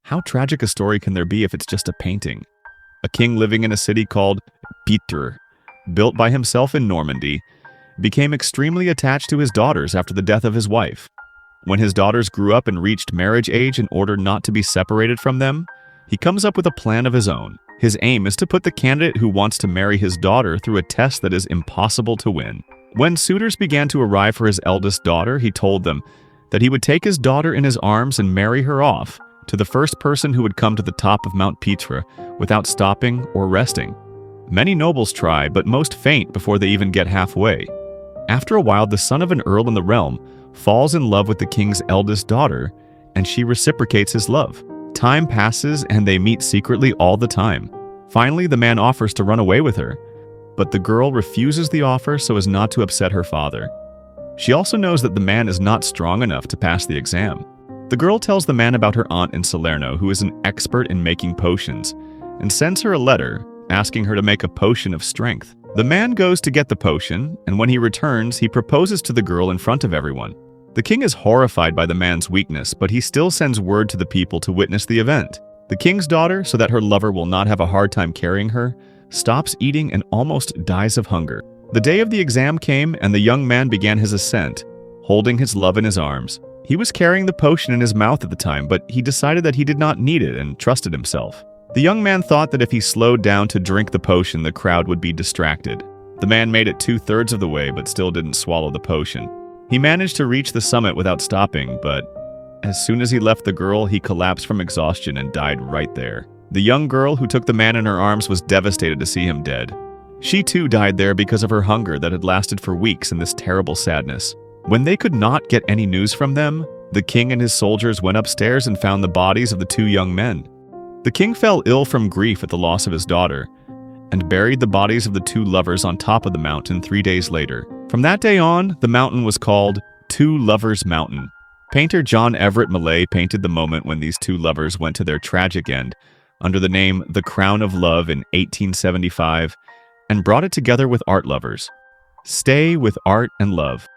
How tragic a story can there be if it's just a painting? A king living in a city called Pitre, built by himself in Normandy, became extremely attached to his daughters after the death of his wife. When his daughters grew up and reached marriage age in order not to be separated from them, he comes up with a plan of his own. His aim is to put the candidate who wants to marry his daughter through a test that is impossible to win. When suitors began to arrive for his eldest daughter, he told them that he would take his daughter in his arms and marry her off to the first person who would come to the top of Mount Pitre without stopping or resting. Many nobles try, but most faint before they even get halfway. After a while, the son of an earl in the realm falls in love with the king's eldest daughter, and she reciprocates his love. Time passes and they meet secretly all the time. Finally, the man offers to run away with her, but the girl refuses the offer so as not to upset her father. She also knows that the man is not strong enough to pass the exam. The girl tells the man about her aunt in Salerno, who is an expert in making potions, and sends her a letter asking her to make a potion of strength. The man goes to get the potion, and when he returns, he proposes to the girl in front of everyone. The king is horrified by the man's weakness, but he still sends word to the people to witness the event. The king's daughter, so that her lover will not have a hard time carrying her, stops eating and almost dies of hunger. The day of the exam came, and the young man began his ascent, holding his love in his arms. He was carrying the potion in his mouth at the time, but he decided that he did not need it and trusted himself. The young man thought that if he slowed down to drink the potion, the crowd would be distracted. The man made it 2/3 of the way, but still didn't swallow the potion. He managed to reach the summit without stopping, but as soon as he left the girl, he collapsed from exhaustion and died right there. The young girl who took the man in her arms was devastated to see him dead. She too died there because of her hunger that had lasted for weeks in this terrible sadness. When they could not get any news from them, the king and his soldiers went upstairs and found the bodies of the two young men. The king fell ill from grief at the loss of his daughter, and buried the bodies of the two lovers on top of the mountain 3 days later. From that day on, the mountain was called Two Lovers Mountain. Painter John Everett Millais painted the moment when these two lovers went to their tragic end under the name The Crown of Love in 1875 and brought it together with art lovers. Stay with art and love.